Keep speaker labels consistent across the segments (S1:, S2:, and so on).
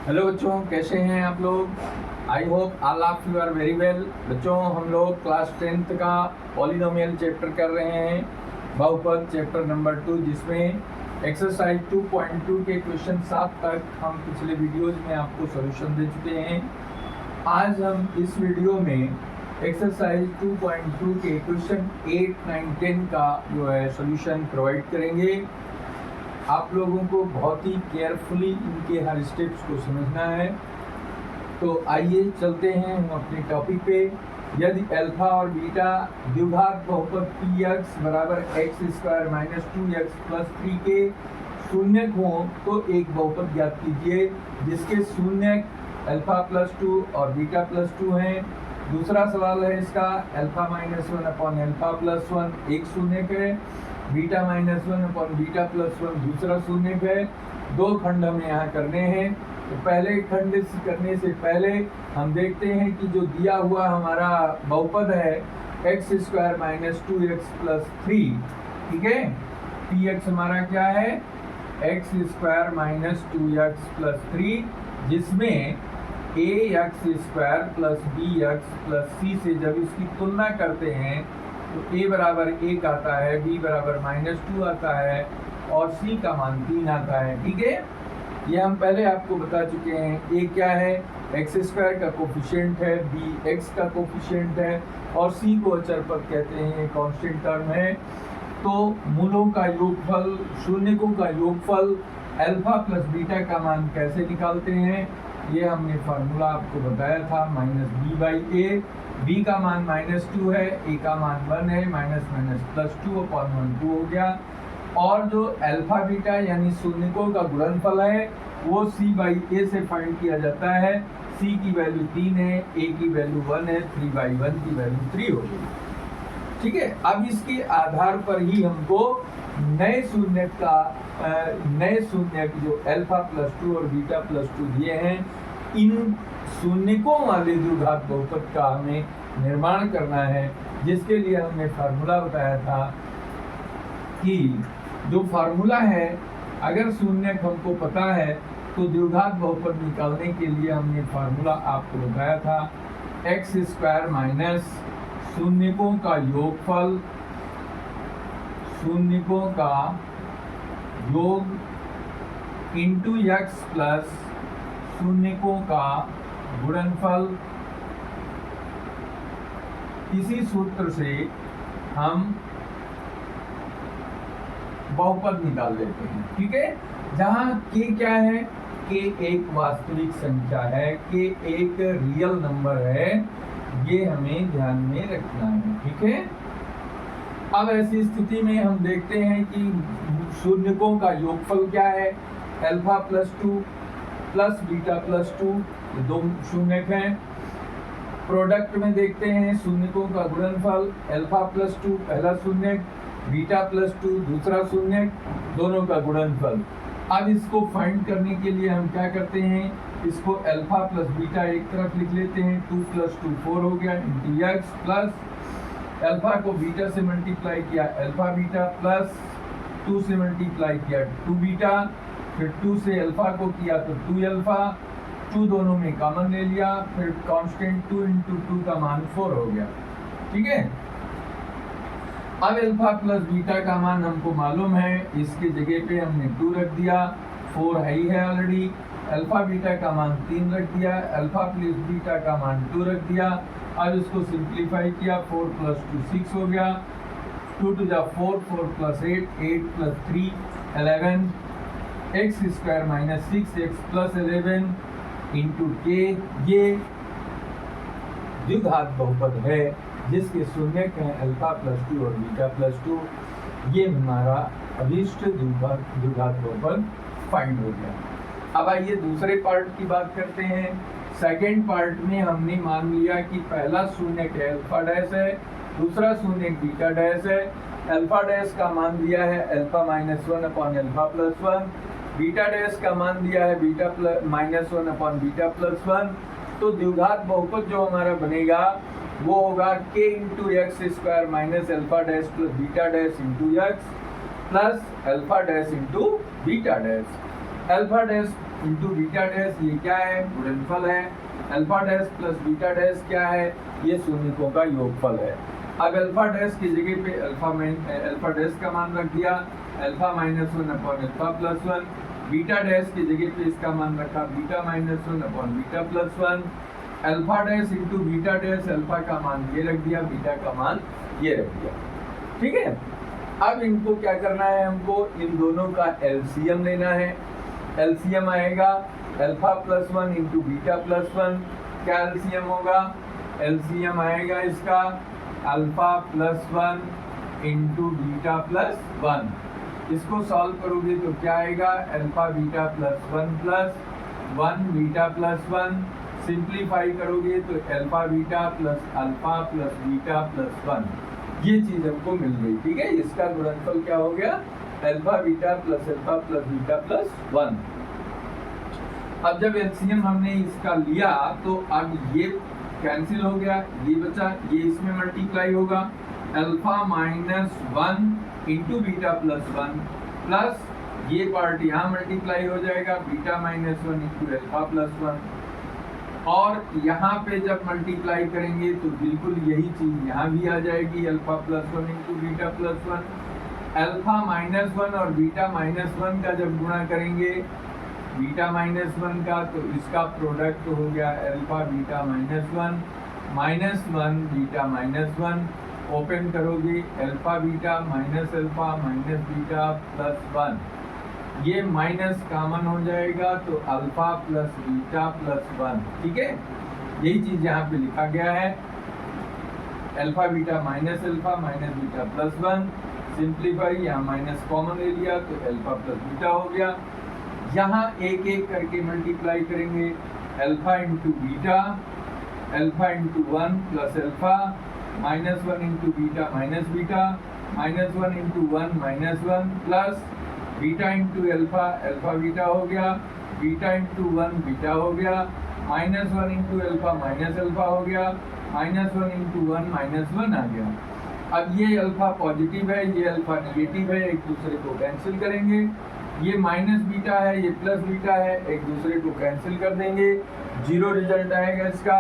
S1: Hello बच्चों, कैसे हैं आप लोग? I hope all of you are very well. बच्चों, हम लोग क्लास 10th का पॉलिनोमियल चैप्टर कर रहे हैं, बहुपद चैप्टर नंबर 2, जिसमें एक्सरसाइज 2.2 के क्वेश्चन 7 तक हम पिछले वीडियोज में आपको सॉल्यूशन दे चुके हैं। आज हम इस वीडियो में एक्सरसाइज 2.2 के क्वेश्चन 8, 9, 10 का जो है सॉल्यूशन प्रोवाइड करेंगे। आप लोगों को बहुत ही केयरफुली इनके हर स्टेप्स को समझना है। तो आइए चलते हैं हम अपने टॉपिक पे। यदि अल्फा और बीटा द्विघात बहुपद पी एक्स बराबर x square minus 2x plus 3 के शून्यक हों तो एक बहुपद ज्ञात कीजिए जिसके शून्यक अल्फा प्लस 2 और बीटा प्लस 2 हैं। दूसरा सवाल है इसका, alpha minus 1 upon alpha plus 1 एक शून्यक है, beta minus 1 upon beta plus 1 दूसरा शून्यक है। दो खंड हमें यहाँ करने हैं। तो पहले खंड करने से पहले हम देखते हैं कि जो दिया हुआ हमारा बहुपद है x square minus 2x plus 3, ठीक है। पी एक्स हमारा क्या है? X square minus 2x plus 3, जिसमें a x square plus b x plus c से जब इसकी तुलना करते हैं तो a बराबर 1 आता है, b बराबर -2 आता है और c का मान 3 आता है, ठीक है। ये हम पहले आपको बता चुके हैं। a क्या है? एक्स स्क्वायर का कोफिशिएंट है, b x का कोफिशिएंट है और c को अचर पद कहते हैं, कांस्टेंट टर्म है। तो मूलों का योगफल, शून्यकों का योगफल अल्फा प्लस बीटा का मान कैसे निकालते हैं? ये हमने फार्मूला आपको बताया था, -b/a। b का मान -2 है, a का मान 1 है, माइनस माइनस प्लस 2 अपॉन 1 2 हो गया। और जो अल्फा बीटा यानी शून्यकों का गुणनफल है वो c/a से फाइंड किया जाता है। c की वैल्यू 3 है, a की वैल्यू 1 है, 3/1 की वैल्यू 3 होगी, ठीक है। अब इसके आधार पर ही हमको नए शून्यक जो अल्फा प्लस 2 और बीटा प्लस 2 दिए हैं, इन शून्यकों वाले द्विघात बहुपद का हमें निर्माण करना है, जिसके लिए हमने फार्मूला बताया था कि जो फार्मूला है, अगर शून्यक हमको पता है तो द्विघात बहुपद निकालने के लिए हमने फार्मूला आपको बताया था, एक्स स्क्वायर माइनस शून्यकों का योगफल, शून्यकों का योग इंटू एक्स प्लस शून्यकों का गुणनफल। इसी सूत्र से हम बहुपद निकाल लेते हैं, ठीक है। जहां k क्या है? k एक वास्तविक संख्या है, k एक रियल नंबर है, ये हमें ध्यान में रखना है, ठीक है। अब ऐसी स्थिति में हम देखते हैं कि शून्यकों का योगफल क्या है? Alpha plus 2 plus beta plus 2, ये दो शून्यक हैं। प्रोडक्ट में देखते हैं शून्यकों का गुणनफल, अल्फा प्लस 2 पहला शून्यक, बीटा प्लस 2 दूसरा शून्यक, दोनों का गुणनफल। अब इसको फाइंड करने के लिए हम क्या करते हैं? इसको अल्फा प्लस बीटा एक तरफ लिख लेते हैं, 2 + 2 4 हो गया, इंटू एक्स प्लस अल्फा को बीटा से मल्टीप्लाई किया अल्फा बीटा, प्लस 2 से मल्टीप्लाई किया 2 बीटा, फिर 2 से अल्फा को किया तो 2 अल्फा, 2 दोनों में कॉमन ले लिया, फिर कांस्टेंट 2 × 2 का मान 4 हो गया, ठीक है। अब अल्फा प्लस बीटा का मान हमको मालूम है, इसके जगह पे हमने 2 रख दिया, 4 है ही है ऑलरेडी। अल्फा बीटा का मान 3 रख दिया, अल्फा प्लस बीटा का मान 2 रख दिया। अब इसको सिंप्लीफाई किया, 4 + 2 6 हो गया, 2 × 4 4 + 8 8 + 3 11, x square minus 6x plus 11 into k। ये द्विघात बहुपद है जिसके शून्यक हैं अल्फा प्लस 2 और बीटा प्लस 2। ये हमारा अभीष्ट द्विघात बहुपद फाइंड हो गया। अब आइए दूसरे पार्ट की बात करते हैं। सेकेंड पार्ट में हमने मान लिया कि पहला शून्यक है अल्फा डैश है, दूसरा शून्यक बीटा डैश है। अल्फा डैश का मान दिया है alpha -1 upon alpha plus 1, beta dash का मान दिया है बीटा -1 अपॉन बीटा प्लस 1। तो द्विघात बहुपद जो हमारा बनेगा वो होगा k × x square minus alpha dash plus beta dash into x plus alpha dash into beta dash. Alpha dash into beta dash, ये क्या है, गुणनफल है। Alpha dash plus beta dash क्या है, ये शून्यकों का योगफल है। अब अल्फा डैश की जगह पे अल्फा डैश का मान रख दिया, alpha minus 1 upon alpha plus 1। Beta dash की जगह पे इसका मान रखा beta minus 1 upon beta plus 1। Alpha dash into beta dash, alpha का मान ये रख दिया, बीटा का मान ये रख दिया। ठीक है, अब इनको क्या करना है, हमको इन दोनों का एलसीएम लेना है। एलसीएम आएगा alpha plus 1 into beta plus 1। क्या एलसीएम होगा, एलसीएम आएगा इसका alpha plus 1 into beta plus 1। इसको सॉल्व करोगे तो क्या आएगा, alpha beta plus 1 plus 1 beta plus 1। Simplify करोगे तो alpha beta plus alpha plus beta plus 1, ये चीज हमको मिल गई। ठीक है, इसका गुणनफल क्या हो गया, alpha beta plus alpha plus beta plus 1। अब जब एलसीएम हमने इसका लिया तो अब ये कैंसिल हो गया, ये बचा, ये इसमें मल्टीप्लाई होगा alpha minus 1 into beta plus 1 plus ये पार्ट यहाँ मल्टीप्लाई हो जाएगा beta minus 1 into alpha plus 1। और यहाँ पे जब मल्टीप्लाई करेंगे तो बिल्कुल यही चीज यहाँ भी आ जाएगी, alpha plus 1 into beta plus 1। Alpha minus 1 और बीटा माइनस 1 का जब गुणा करेंगे बीटा माइनस 1 का, तो इसका प्रोडक्ट हो गया alpha beta minus 1 beta minus 1। Open करोगे alpha beta minus alpha minus beta plus 1, ये माइनस कॉमन हो जाएगा तो अल्फा प्लस बीटा प्लस 1। ठीक है, यही चीज यहाँ पे लिखा गया है, alpha beta minus beta plus 1। Simplify, यहाँ माइनस कॉमन ले लिया तो अल्फा प्लस बीटा हो गया। यहाँ एक एक करके मल्टीप्लाई करेंगे, alpha into beta, alpha into 1 plus alpha, minus 1 into beta minus beta, minus 1 into 1 minus 1 plus beta into alpha, alpha beta हो गया, बीटा इंटू 1 बीटा हो गया, minus 1 into alpha minus alpha हो गया, माइनस 1 इंटू 1 माइनस 1 आ गया। अब ये alpha positive है, ये अल्फा नेगेटिव है, एक दूसरे को कैंसिल करेंगे। ये माइनस बीटा है, ये प्लस बीटा है, एक दूसरे को कैंसिल कर देंगे, जीरो रिजल्ट आएगा इसका।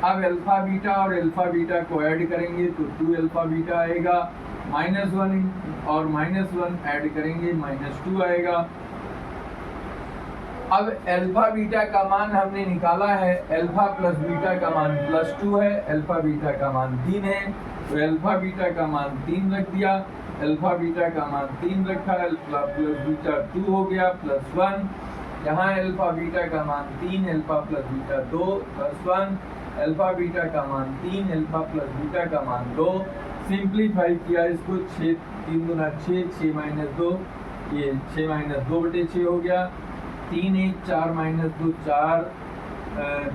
S1: अब अल्फा बीटा और अल्फा बीटा को ऐड करेंगे तो 2 अल्फा बीटा आएगा, माइनस 1 और माइनस 1 ऐड करेंगे माइनस 2 आएगा। अब अल्फा बीटा का मान हमने निकाला है, अल्फा प्लस बीटा का मान प्लस 2 है, अल्फा बीटा का मान 3 है, तो अल्फा बीटा का मान 3 रख दिया, अल्फा बीटा का मान 3 रखा, अल्फा प्लस बीटा 2 हो गया प्लस 1। यहाँ अल्फा बीटा का मान 3, alpha plus beta 2 plus 1, alpha beta का मान 3, अल्फा प्लस बीटा का मान 2। सिंप्लीफाई किया इसको, 6 3 गुना 6, 6 माइनस 2, ये 6 माइनस 2/6 हो गया, 3 1 4 माइनस 2 4,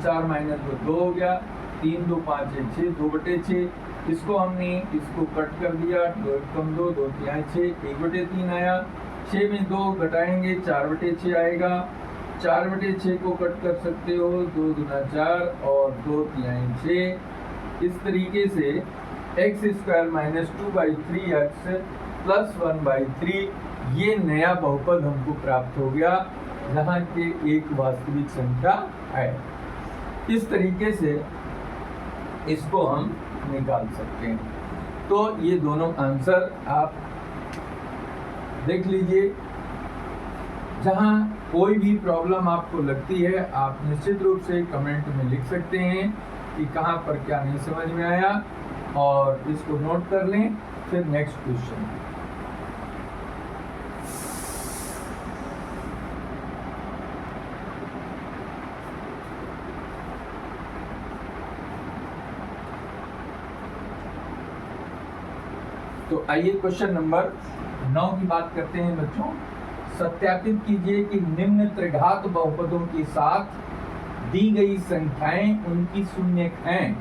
S1: 4 माइनस 2 2 हो गया, 3 2 5 1 6, 2/6। इसको हमने इसको कट कर दिया, 2 कम 2 2 3 6, 1/3 आया, 6 में 2 घटाएंगे 4/6 आएगा, 4/6 को कट कर सकते हो, 2 गुना 4 और 2 3 6। इस तरीके से x² माइनस 2/3x प्लस 1/3 ये नया बहुपद हमको प्राप्त हो गया, जहाँ के एक वास्तविक संख्या है। इस तरीके से इसको हम निकाल सकते हैं। तो ये दोनों आंसर आप देख लीजिए। जहाँ कोई भी प्रॉब्लम आपको लगती है आप निश्चित रूप से कमेंट में लिख सकते हैं कि कहाँ पर क्या नहीं समझ में आया, और इसको नोट कर लें। फिर नेक्स्ट क्वेश्चन। तो आइए क्वेश्चन नंबर 9 की बात करते हैं बच्चों। सत्यापित कीजिए कि निम्न त्रिघात बहुपदों के साथ दी गई संख्याएं उनकी शून्यक हैं।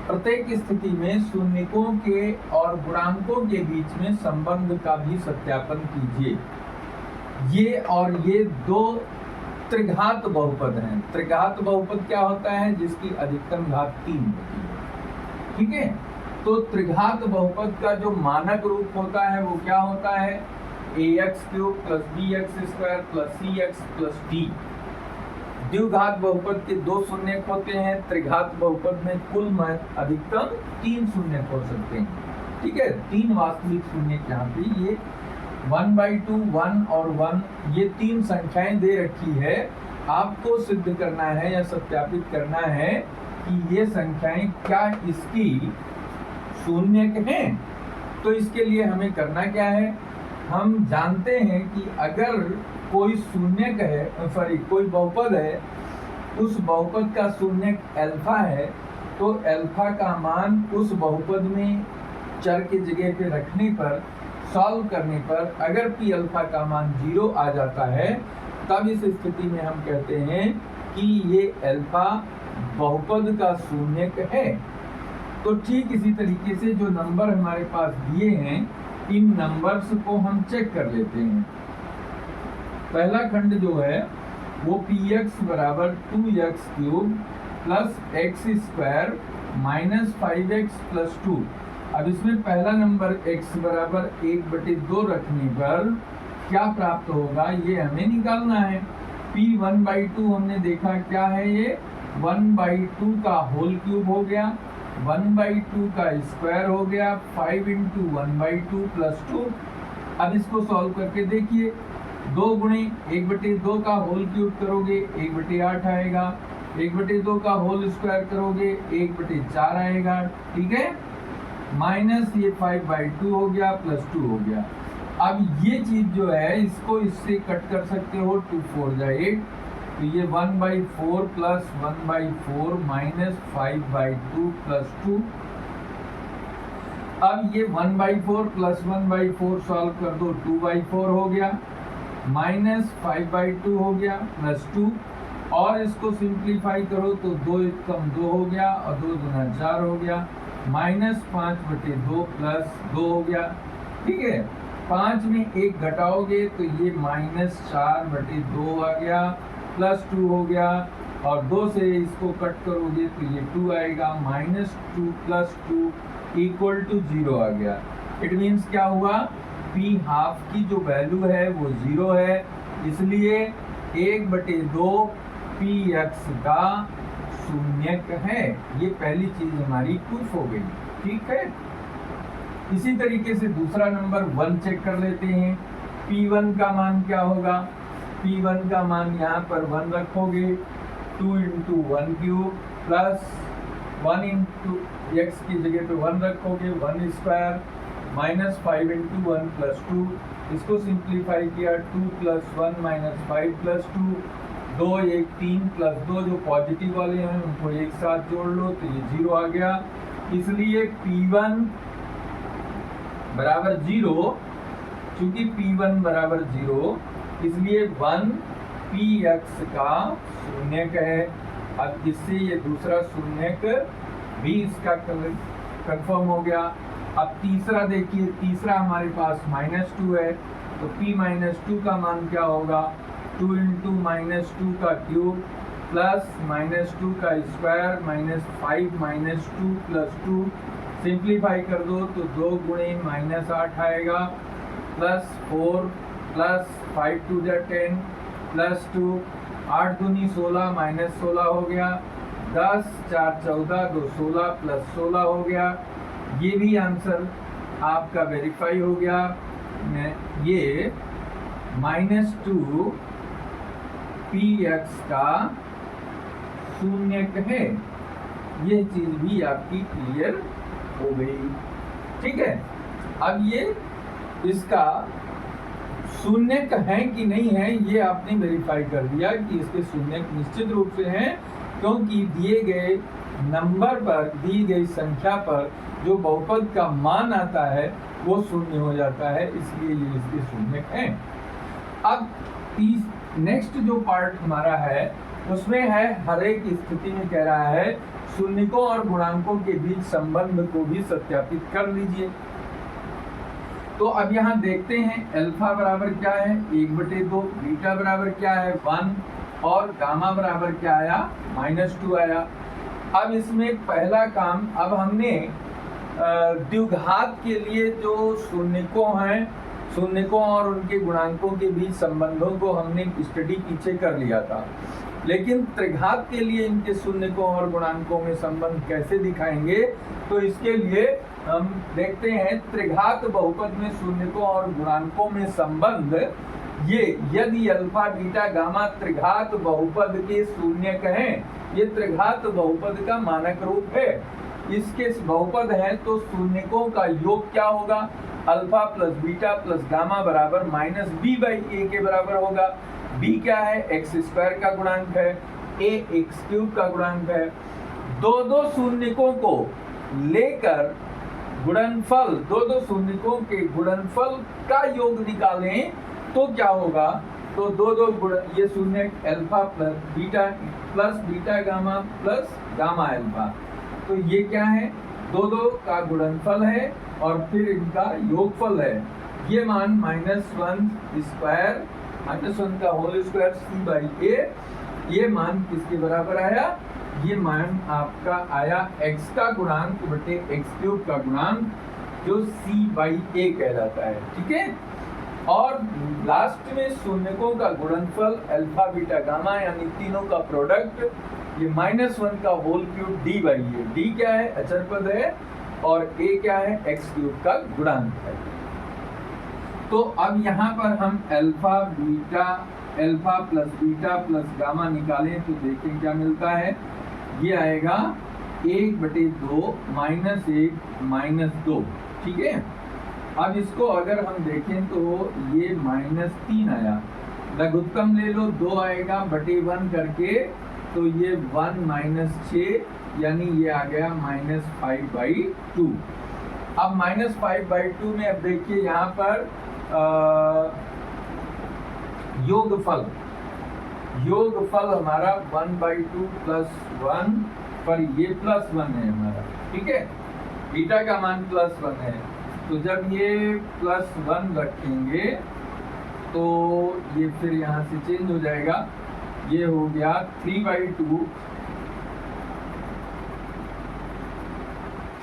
S1: प्रत्येक स्थिति में शून्यकों के और गुणांकों के बीच में संबंध का भी सत्यापन कीजिए। ये और ये दो त्रिघात बहुपद हैं। त्रिघात बहुपद क्या होता है? जिसकी अधिकतम घात 3 होती है। ठीक है, तो त्रिघात बहुपद का जो मानक रूप होता है वो क्या होता है? ax³ plus bx² plus cx plus d। द्विघात बहुपद के 2 शून्यक होते हैं, त्रिघात बहुपद में कुल अधिकतम 3 शून्यक हो सकते हैं। ठीक है, 3 वास्तविक शून्यक यहाँ पे ये 1/2, 1 और 1 ये 3 संख्याएं दे रखी है। आपको सिद्ध करना है या सत्यापित करना है कि ये संख्याएं क्या इसकी शून्यक हैं। तो इसके लिए हमें करना क्या है, हम जानते हैं कि अगर कोई शून्यक है, कोई बहुपद है, उस बहुपद का शून्यक अल्फा है, तो अल्फा का मान उस बहुपद में चर के जगह पे रखने पर, सॉल्व करने पर अगर पी अल्फा का मान 0 आ जाता है, तब इस स्थिति में हम कहते हैं कि ये अल्फा बहुपद का शून्यक है। तो ठीक इसी तरीके से जो नंबर हमारे पास दिए हैं, इन नंबर्स को हम चेक कर लेते हैं। पहला खंड जो है वो px बराबर 2x³ plus x² minus 5x plus 2। अब इसमें पहला नंबर x बराबर 1/2 रखने पर क्या प्राप्त होगा, ये हमें निकालना है। p 1/2 हमने देखा क्या है, ये 1/2 का होल क्यूब हो गया, 1/2 का स्क्वायर हो गया, 5 × 1/2 प्लस 2। अब इसको सॉल्व करके देखिए, 2 गुणे 1/2 का होल क्यूब करोगे 1/8 आएगा, 1/2 का होल स्क्वायर करोगे 1/4 आएगा। ठीक है, माइनस ये 5/2 हो गया प्लस 2 हो गया। अब ये चीज जो है इसको इससे कट कर सकते हो, 2 4 जा 8, तो ये 1/4 प्लस 1/4 माइनस 5/2 प्लस 2। अब ये 1/4 प्लस 1/4 सॉल्व कर दो, 2/4 हो गया, माइनस 5/2 हो गया प्लस 2, और इसको सिंप्लीफाई करो तो 2 × 2 हो गया और 2 × 4 हो गया, माइनस 5/2 प्लस 2 हो गया। ठीक है, 5 में 1 घटाओगे तो ये माइनस 4/2 आ गया, प्लस 2 हो गया, और 2 से इसको कट करोगे तो ये 2 आएगा, माइनस 2 प्लस 2 इक्वल टू 0 आ गया। इट मीन्स क्या हुआ, p हाफ की जो वैल्यू है वो 0 है, इसलिए 1/2 px का शून्यक है। ये पहली चीज हमारी प्रूफ हो गई। ठीक है, इसी तरीके से दूसरा नंबर 1 चेक कर लेते हैं। p1 का मान क्या होगा, p1 का मान यहाँ पर 1 रखोगे, 2 × 1³ प्लस 1 × x की जगह पे 1 रखोगे, 1² माइनस 5 × 1 प्लस 2। इसको सिंप्लीफाई किया, 2 + 1 - 5 + 2, 2 1 3 प्लस 2 जो पॉजिटिव वाले हैं उनको एक साथ जोड़ लो तो ये 0 आ गया। इसलिए p1 बराबर 0, चूंकि p1 बराबर 0 इसलिए 1 px का शून्यक है। अब इससे ये दूसरा शून्यक भी इसका कंफर्म हो गया। अब तीसरा देखिए, तीसरा हमारे पास -2 है, तो p -2 का मान क्या होगा, 2 × -2 का क्यूब प्लस -2 का स्क्वायर माइनस 5 - 2 प्लस 2। सिंप्लीफाई कर दो तो 2 × -8 आएगा, प्लस 4 प्लस 5 × 2 = 10 प्लस 2, 8 दूनी 16 माइनस 16 हो गया, 10 4 14 2 16 प्लस 16 हो गया। ये भी आंसर आपका वेरीफाई हो गया। ये -2 px का शून्यक है। ये चीज भी आपकी क्लियर हो गई। ठीक है, अब ये इसका शून्यक है कि नहीं है ये आपने वेरीफाई कर दिया कि इसके शून्यक निश्चित रूप से हैं, क्योंकि दिए गए नंबर पर, दी गई संख्या पर जो बहुपद का मान आता है वो शून्य हो जाता है, इसलिए ये इसके शून्यक हैं। अब नेक्स्ट जो पार्ट हमारा है उसमें है हर एक स्थिति में कह रहा है शून्यकों और गुणांकों के बीच संबंध को भी सत्यापित कर लीजिए। तो अब यहाँ देखते हैं अल्फा बराबर क्या है 1/2, बीटा बराबर क्या है 1, और गामा बराबर क्या आया -2 आया। अब इसमें पहला काम, अब हमने द्विघात के लिए जो शून्यकों हैं, शून्यकों और उनके गुणांकों के बीच संबंधों को हमने स्टडी पीछे कर लिया था, लेकिन त्रिघात के लिए इनके शून्यकों और गुणांकों में संबंध कैसे दिखाएंगे, तो इसके लिए हम देखते हैं त्रिघात बहुपद में शून्यकों और गुणांकों में संबंध। ये यदि अल्फा बीटा गामा त्रिघात बहुपद के शून्यक हैं, ये त्रिघात बहुपद का मानक रूप है, इसके बहुपद हैं, तो शून्यकों का योग क्या होगा, alpha plus beta plus gamma बराबर माइनस बी बाई ए के बराबर होगा। बी क्या है, एक्स स्क्वायर का गुणांक है, ए एक्स क्यूब का गुणांक है। दो शून्यकों को लेकर गुणनफल, दो शून्यकों के गुणनफल का योग निकालें तो क्या होगा, तो दो ये शून्य alpha plus beta gamma plus gamma alpha, तो ये क्या है, दो का गुणनफल है और फिर इनका योगफल है। ये मान -1 स्क्वायर -1 का होल स्क्वायर सी बाई ए, ये मान किसके बराबर आया, ये मान आपका आया x का गुणांक बटे x क्यूब का गुणांक, जो c बाई ए कहलाता है। ठीक है, और लास्ट में शून्यकों का गुणनफल अल्फा बीटा गामा यानी तीनों का प्रोडक्ट, ये -1 का whole cube d by a, d क्या है, अचर पद है, और a क्या है, x क्यूब का गुणांक है। तो अब यहाँ पर हम alpha plus beta plus gamma निकालें तो देखें क्या मिलता है, ये आएगा 1/2 -1 -2। ठीक है, अब इसको अगर हम देखें तो ये -3 आया, लघुत्तम ले लो 2 आएगा बटे 1 करके, तो ये 1 - 6 यानी ये आ गया -5/2। अब -5/2 में अब देखिए यहाँ पर योगफल हमारा 1/2 + 1 पर ये +1 है हमारा। ठीक है, बीटा का मान +1 है, तो जब ये +1 रखेंगे तो ये फिर यहाँ से चेंज हो जाएगा, ये हो गया 3/2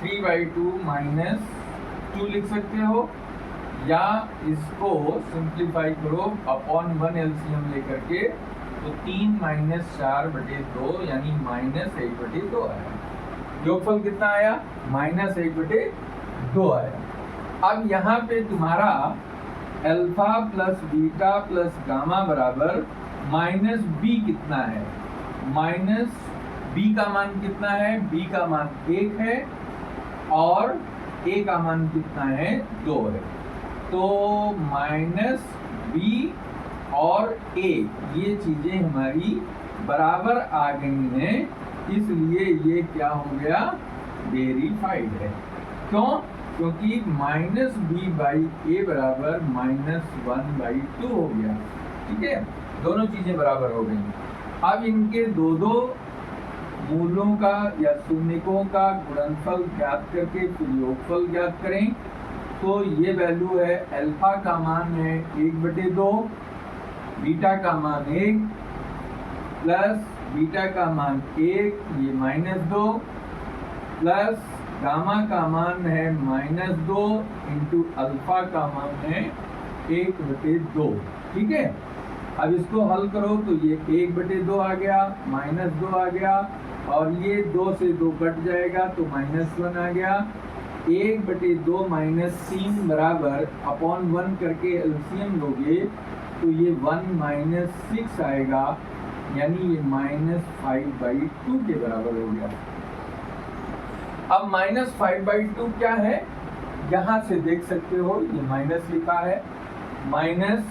S1: -2 लिख सकते हो, या इसको सिंप्लीफाई करो अपॉन 1 एलसीएम लेकर के, तो 3 - 4/2 यानी -1/2 आया। योगफल कितना आया, -1/2 आया। अब यहाँ पे तुम्हारा alpha plus beta plus gamma बराबर -b कितना है, b का मान कितना है, b का मान 1 है और a का मान कितना है, 2 है, तो -b और a ये चीजें हमारी बराबर आ गई हैं, इसलिए ये क्या हो गया, वेरीफाइड है। क्यों, क्योंकि -b/a बराबर -1/2 हो गया। ठीक है, दोनों चीजें बराबर हो गई। अब इनके दो मूलों का या शून्यकों का गुणनफल ज्ञात करके फिर योगफल ज्ञात करें, तो ये वैल्यू है, अल्फा का मान है 1/2, बीटा का मान 1 प्लस बीटा का मान 1, ये -2 प्लस गामा का मान है -2 इंटू अल्फा का मान है 1/2। ठीक है, अब इसको हल करो तो ये 1/2 आ गया, -2 आ गया, और ये 2 से 2 कट जाएगा तो -1 आ गया। 1/2 -3 बराबर अपॉन 1 करके एलसीएम लोगे तो ये 1 - 6 आएगा, यानी ये -5/2 के बराबर हो गया। अब -5/2 क्या है, यहाँ से देख सकते हो, ये माइनस लिखा है, माइनस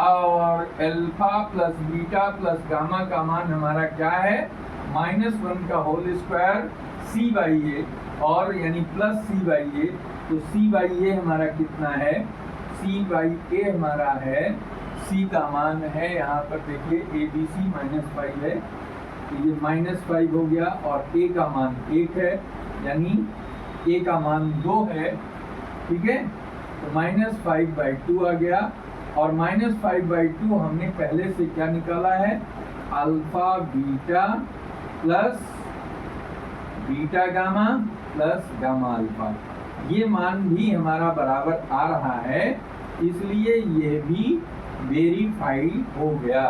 S1: और alpha plus beta plus gamma का मान हमारा क्या है, -1 का होल स्क्वायर c/a, और यानी प्लस c/a, तो c/a हमारा कितना है, c/a हमारा है, c का मान है यहाँ पर देखिए abc -5 है, तो ये -5 हो गया, और a का मान 1 है, यानी a का मान 2 है। ठीक है, तो -5/2 आ गया, और -5/2 हमने पहले से क्या निकाला है, alpha beta plus beta gamma plus gamma alpha, ये मान भी हमारा बराबर आ रहा है इसलिए ये भी वेरीफाई हो गया।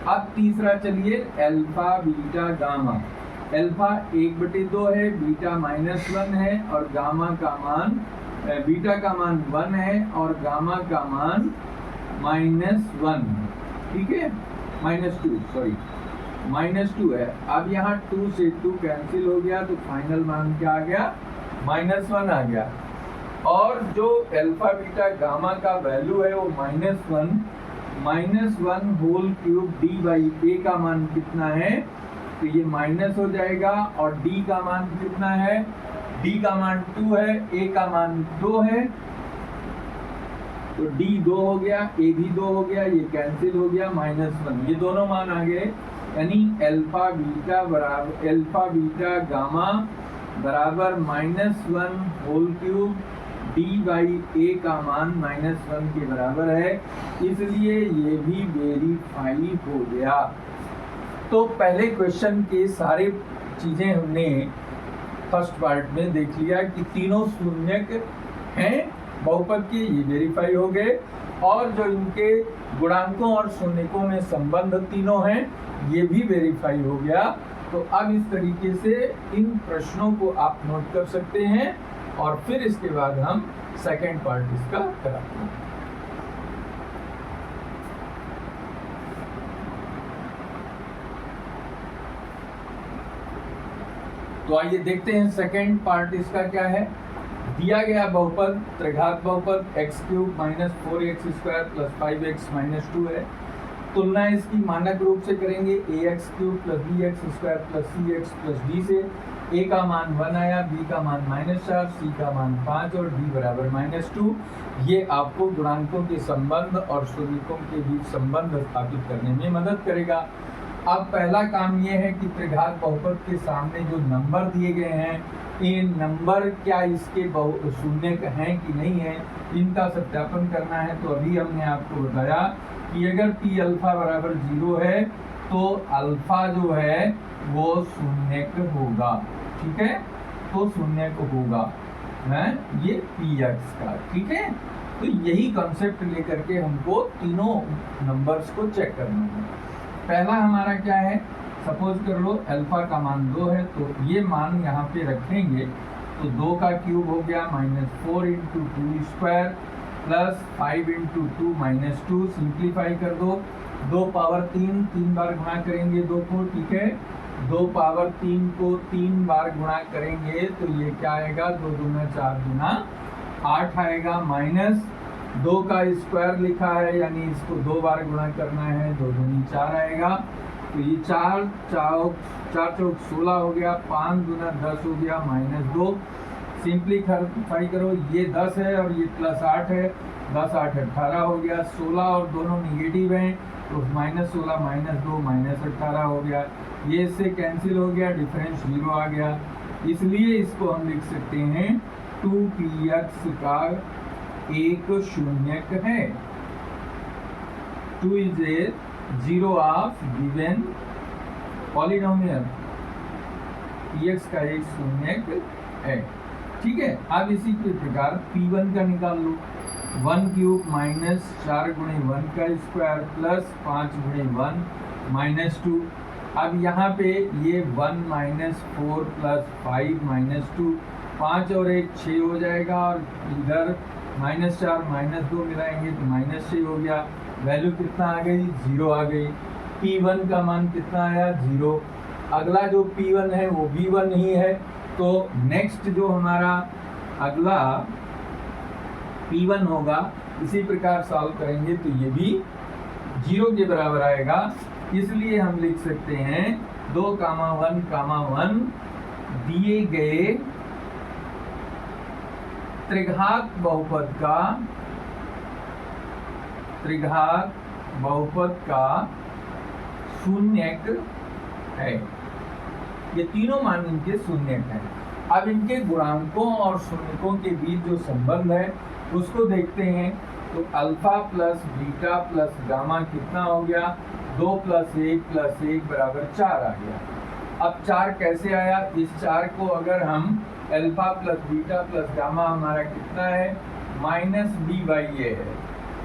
S1: अब तीसरा चलिए अल्फा बीटा गामा। अल्फा 1/2 है, बीटा -1 है और गामा का मान बीटा का मान 1 है और गामा का मान -1, ठीक है, -2 सॉरी -2 है। अब यहाँ 2 से 2 कैंसिल हो गया तो फाइनल मान क्या आ गया, -1 आ गया। और जो अल्फा बीटा गामा का वैल्यू है वो -1 होल क्यूब d/a का मान कितना है, तो ये माइनस हो जाएगा। और d का मान कितना है, d का मान 2 है, a का मान 2 है, तो d 2 हो गया, a भी 2 हो गया, ये कैंसिल हो गया, -1 ये दोनों मान आ गए। यानी अल्फा बीटा गामा बराबर -1 होल क्यूब d/a का मान -1 के बराबर है, इसलिए ये भी वेरीफाई हो गया। तो पहले क्वेश्चन के सारे चीजें हमने फर्स्ट पार्ट में देख लिया कि तीनों शून्यक हैं बहुपद के, ये वेरीफाई हो गए। और जो इनके गुणांकों और शून्यकों में संबंध तीनों हैं, ये भी वेरीफाई हो गया। तो अब इस तरीके से इन प्रश्नों को आप नोट कर सकते हैं और फिर इसके बाद हम सेकंड पार्ट इसका कराते हैं। तो आइए देखते हैं सेकंड पार्ट इसका क्या है। दिया गया बहुपद त्रिघात बहुपद x³ - 4x² + 5x - 2 है। तुलना इसकी मानक रूप से करेंगे ax³ + bx² + cx + d से। a का मान 1 आया, b का मान -4, c का मान 5 और d बराबर -2। ये आपको गुणांकों के संबंध और शून्यकों के बीच संबंध स्थापित करने में मदद करेगा। अब पहला काम ये है कि त्रिघात बहुपद के सामने जो नंबर दिए गए हैं, ये नंबर क्या इसके शून्यक हैं कि नहीं है, इनका सत्यापन करना है। तो अभी हमने आपको बताया कि अगर p अल्फा बराबर 0 है तो अल्फा जो है वो शून्यक होगा, ठीक है, तो शून्यक होगा है ये px का, ठीक है। तो यही कॉन्सेप्ट लेकर के हमको तीनों नंबर्स को चेक करना है। पहला हमारा क्या है, सपोज कर लो अल्फा का मान 2 है, तो ये मान यहाँ पे रखेंगे तो 2 का क्यूब हो गया -4 × 2² + 5 × 2 - 2। सिंप्लीफाई कर दो, 2 पावर 3 बार गुणा करेंगे 2 को, ठीक है, 2 पावर 3 को 3 बार गुणा करेंगे तो ये क्या आएगा, 2 दूना 4 दूना 8 आएगा, माइनस 2 का स्क्वायर लिखा है यानी इसको 2 बार गुणा करना है, 2 दूनी 4 आएगा, तो ये 4 चौक 16 हो गया, 5 दूना 10 हो गया, -2। सिंप्लीफाई करो, ये 10 है और ये +8 है, 10 8 18 हो गया, 16 और दोनों निगेटिव हैं तो -16 -2 -18 हो गया, ये इससे कैंसिल हो गया, डिफरेंस 0 आ गया। इसलिए इसको हम लिख सकते हैं 2px का एक शून्यक है। 2 is a 0 of given polynomial, px का एक शून्यक है, ठीक है। अब इसी के प्रकार p1 का निकाल लो, 1³ -4 × 1 का स्क्वायर + 5 × 1 -2। अब यहाँ पे ये 1 -4 + 5 -2, 5 और 1 6 हो जाएगा और इधर -4 -2 मिलाएंगे तो -6 हो गया, वैल्यू कितना आ गई, 0 आ गई। p1 का मान कितना आया, 0। अगला जो p1 है वो भी 1 ही है, तो नेक्स्ट जो हमारा अगला p1 होगा इसी प्रकार सॉल्व करेंगे तो ये भी 0 के बराबर आएगा। इसलिए हम लिख सकते हैं 2, 1, दिए गए त्रिघात बहुपद का शून्यक है। ये तीनों मान इनके शून्यक हैं। अब इनके गुणांकों और शून्यकों के बीच जो संबंध है उसको देखते हैं। तो alpha plus beta plus gamma कितना हो गया, 2 + 1 + 1 = 4 आ गया। अब 4 कैसे आया, इस 4 को अगर हम alpha plus beta plus gamma हमारा कितना है -b/a है,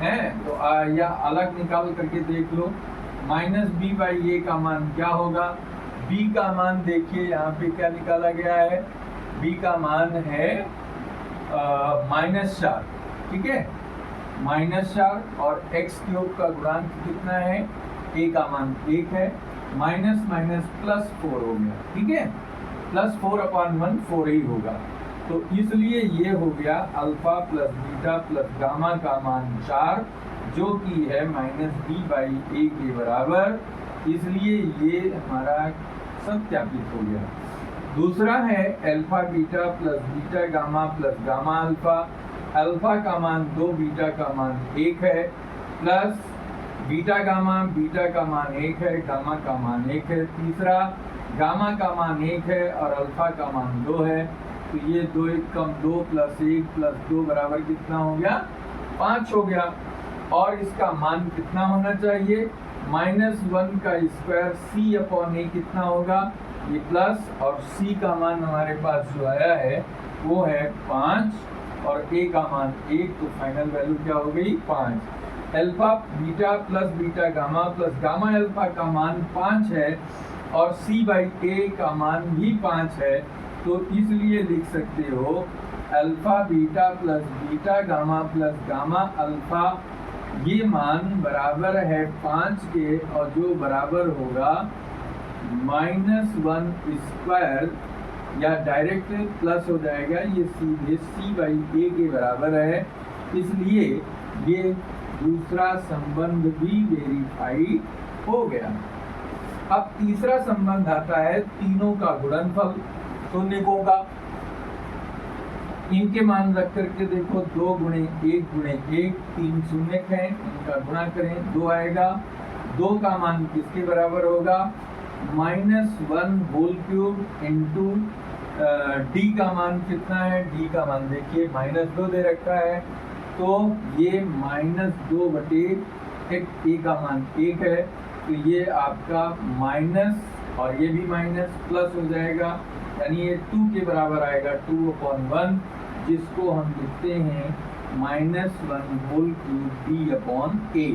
S1: है तो या अलग निकाल करके देख लो। माइनस बी बाई ए का मान क्या होगा? बी का मान देखिए यहाँ पे क्या निकाला गया है, बी का मान है -4, ठीक है, -4 और x क्यूब का गुणांक कितना है, a का मान 1 है, माइनस माइनस प्लस 4 हो गया, ठीक है, +4/1 4 ही होगा। तो इसलिए ये हो गया alpha plus beta plus gamma का मान 4, जो कि है -b/a के बराबर, इसलिए ये हमारा सत्यापित हो गया। दूसरा है alpha beta plus beta gamma plus gamma alpha. Alpha का मान 2, बीटा का मान 1 है, प्लस बीटा का मान 1 है, गामा का मान 1 है। तीसरा गामा का मान 1 है और अल्फा का मान 2 है, तो ये 2 1 कम 2 प्लस 1 प्लस 2 बराबर कितना हो गया? 5 हो गया। और इसका मान कितना होना चाहिए? -1 का स्क्वायर c/a कितना होगा? ये प्लस, और c का मान हमारे पास जो आया है वो है 5 और a का मान 1, तो फाइनल वैल्यू क्या हो गई? 5। Alpha beta plus beta gamma plus gamma alpha का मान 5 है और c/a का मान भी 5 है, तो इसलिए लिख सकते हो alpha beta plus beta gamma plus gamma alpha, ये मान बराबर है 5 के, और जो बराबर होगा -1 स्क्वायर, या डायरेक्ट प्लस हो जाएगा, ये सीधे c/a के बराबर है, इसलिए ये दूसरा संबंध भी वेरीफाई हो गया। अब तीसरा संबंध आता है तीनों का गुणनफल शून्यकों का। इनके मान रख करके देखो, 2 गुणे 1 गुणे 1, 3 शून्यक हैं, इनका गुणा करें 2 आएगा। 2 का मान किसके बराबर होगा? -1 होल क्यूब इंटू डी का मान कितना है? डी का मान देखिए -2 दे रखा है, तो ये -2 बटे ए का मान 1 है, तो ये आपका माइनस और ये भी माइनस प्लस हो जाएगा, यानी ये 2 के बराबर आएगा, 2/1, जिसको हम लिखते हैं -1 होल क्यूब d/a।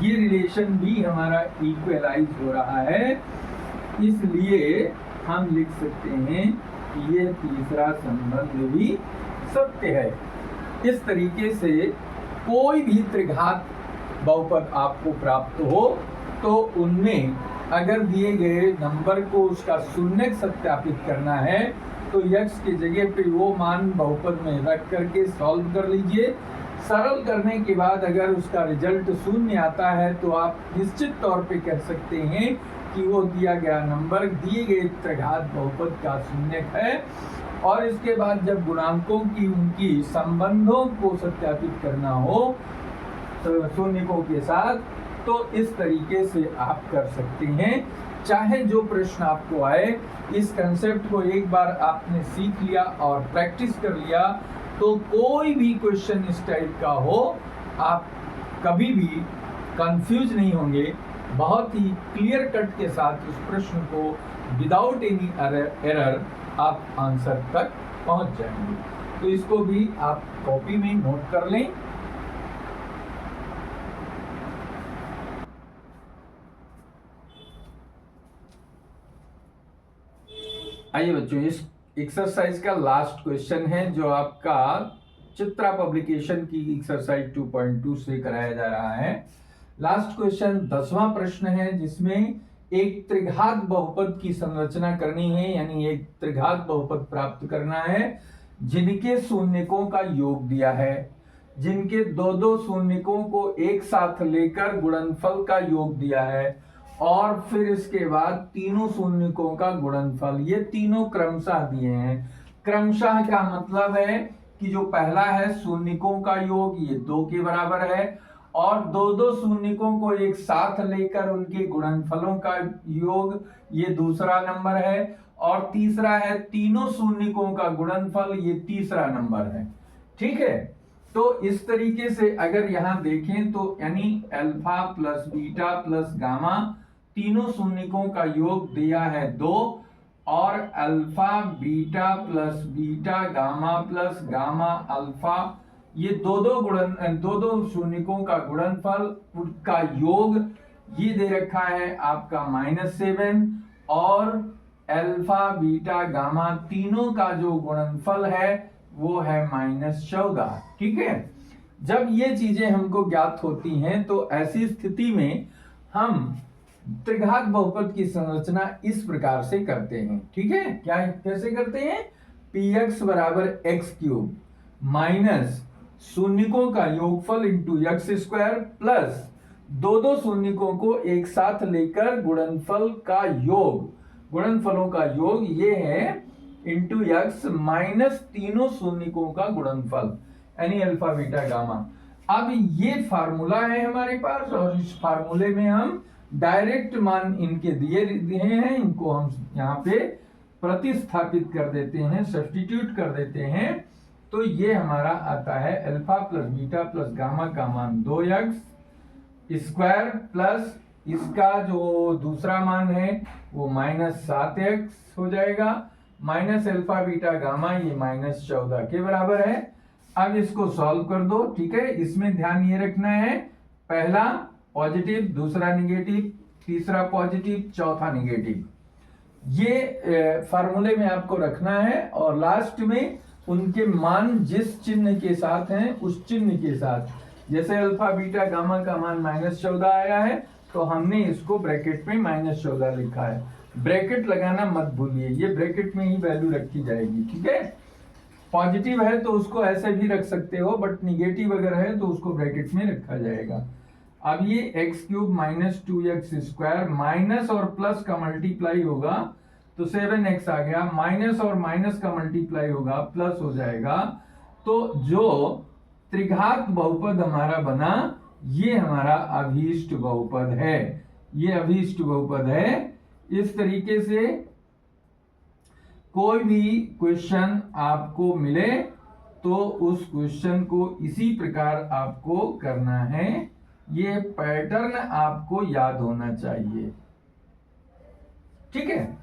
S1: ये रिलेशन भी हमारा इक्वलाइज हो रहा है, इसलिए हम लिख सकते हैं कि ये तीसरा संबंध भी सत्य है। इस तरीके से कोई भी त्रिघात बहुपद आपको प्राप्त हो तो उनमें अगर दिए गए नंबर को उसका शून्यक सत्यापित करना है तो x की जगह पे वो मान बहुपद में रख करके सॉल्व कर लीजिए। सरल करने के बाद अगर उसका रिजल्ट शून्य आता है तो आप निश्चित तौर पे कह सकते हैं कि वो दिया गया नंबर दिए गए त्रिघात बहुपद का शून्यक है। और इसके बाद जब गुणांकों की उनकी संबंधों को सत्यापित करना हो तो शून्यकों के साथ, तो इस तरीके से आप कर सकते हैं। चाहे जो प्रश्न आपको आए, इस कंसेप्ट को एक बार आपने सीख लिया और प्रैक्टिस कर लिया तो कोई भी क्वेश्चन इस टाइप का हो, आप कभी भी कंफ्यूज नहीं होंगे। बहुत ही क्लियर कट के साथ उस प्रश्न को विदाउट एनी एरर आप आंसर तक पहुंच जाएंगे। तो इसको भी आप कॉपी में नोट कर लें। आइए बच्चों, इस एक्सरसाइज का लास्ट क्वेश्चन है जो आपका चित्रा पब्लिकेशन की एक्सरसाइज 2.2 से कराया जा रहा है। लास्ट क्वेश्चन 10वां प्रश्न है, जिसमें एक त्रिघात बहुपद की संरचना करनी है, यानी एक त्रिघात बहुपद प्राप्त करना है जिनके शून्यकों का योग दिया है, जिनके दो शून्यकों को एक साथ लेकर गुणनफल का योग दिया है, और फिर इसके बाद तीनों शून्यकों का गुणनफल, ये तीनों क्रमशः दिए हैं। क्रमशः का मतलब है कि जो पहला है शून्यकों का योग, ये 2 के बराबर है, और दो शून्यकों को एक साथ लेकर उनके गुणनफलों का योग, ये दूसरा नंबर है, और तीसरा है तीनों शून्यकों का गुणनफल, ये तीसरा नंबर है। ठीक है, तो इस तरीके से अगर यहां देखें तो यानी alpha plus beta plus gamma, तीनों शून्यकों का योग दिया है 2, और alpha beta plus beta gamma plus gamma alpha, ये दो दो शून्यकों का गुणनफल का योग ये दे रखा है आपका -7 और अल्फा बीटा गामा तीनों का जो गुणनफल है वो है -14। ठीक है, जब ये चीजें हमको ज्ञात होती हैं तो ऐसी स्थिति में हम त्रिघात बहुपद की संरचना इस प्रकार से करते हैं। ठीक है, क्या कैसे करते हैं? px बराबर x क्यूब माइनस शून्यकों का योगफल इंटू एक्स स्क्वायर प्लस दो शून्यकों को एक साथ लेकर गुणनफल का योग, गुणनफलों का योग ये है इंटू एक्स माइनस तीनों शून्यकों का गुणनफल यानी अल्फा बीटा गामा। अब ये फार्मूला है हमारे पास और इस फार्मूले में हम डायरेक्ट मान इनके दिए हैं, इनको हम यहाँ पे प्रतिस्थापित कर देते हैं, सब्स्टिट्यूट कर देते हैं। तो ये हमारा आता है alpha plus beta plus gamma का मान 2x स्क्वायर प्लस इसका जो दूसरा मान है वो -7x हो जाएगा माइनस अल्फा बीटा गामा ये -14 के बराबर है। अब इसको सॉल्व कर दो। ठीक है, इसमें ध्यान ये रखना है पहला पॉजिटिव, दूसरा निगेटिव, तीसरा पॉजिटिव, चौथा निगेटिव, ये फार्मूले में आपको रखना है और लास्ट में उनके मान जिस चिन्ह के साथ हैं उस चिन्ह के साथ, जैसे अल्फा बीटा गामा का मान -14 आया है तो हमने इसको ब्रैकेट में -14 लिखा है। ब्रैकेट लगाना मत भूलिए, ये ब्रैकेट में ही वैल्यू रखी जाएगी। ठीक है, पॉजिटिव है तो उसको ऐसे भी रख सकते हो, बट निगेटिव अगर है तो उसको ब्रैकेट में रखा जाएगा। अब ये x cube minus 2x square minus और प्लस का मल्टीप्लाई होगा तो 7x आ गया, माइनस और माइनस का मल्टीप्लाई होगा प्लस हो जाएगा। तो जो त्रिघात बहुपद हमारा बना ये हमारा अभीष्ट बहुपद है, ये अभीष्ट बहुपद है। इस तरीके से कोई भी क्वेश्चन आपको मिले तो उस क्वेश्चन को इसी प्रकार आपको करना है, ये पैटर्न आपको याद होना चाहिए। ठीक है,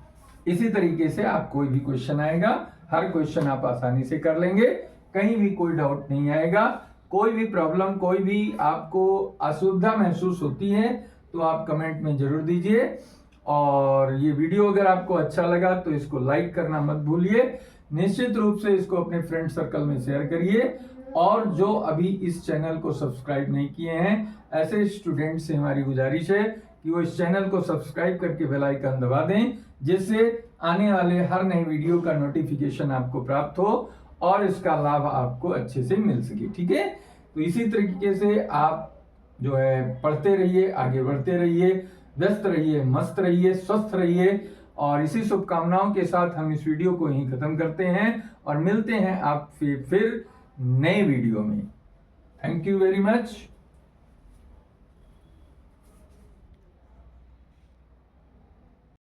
S1: इसी तरीके से आप कोई भी क्वेश्चन आएगा हर क्वेश्चन आप आसानी से कर लेंगे, कहीं भी कोई डाउट नहीं आएगा। कोई भी प्रॉब्लम, कोई भी आपको असुविधा महसूस होती है तो आप कमेंट में जरूर दीजिए। और ये वीडियो अगर आपको अच्छा लगा तो इसको लाइक करना मत भूलिए, निश्चित रूप से इसको अपने फ्रेंड सर्कल में शेयर करिए। और जो अभी इस चैनल को सब्सक्राइब नहीं किए हैं ऐसे स्टूडेंट से हमारी गुजारिश है कि वो इस चैनल को सब्सक्राइब करके बेल आइकन दबा दें, जिससे आने वाले हर नए वीडियो का नोटिफिकेशन आपको प्राप्त हो और इसका लाभ आपको अच्छे से मिल सके। ठीक है, तो इसी तरीके से आप जो है पढ़ते रहिए, आगे बढ़ते रहिए, व्यस्त रहिए, मस्त रहिए, स्वस्थ रहिए। और इसी शुभकामनाओं के साथ हम इस वीडियो को यहीं खत्म करते हैं और मिलते हैं आप फिर नए वीडियो में। Thank you very much.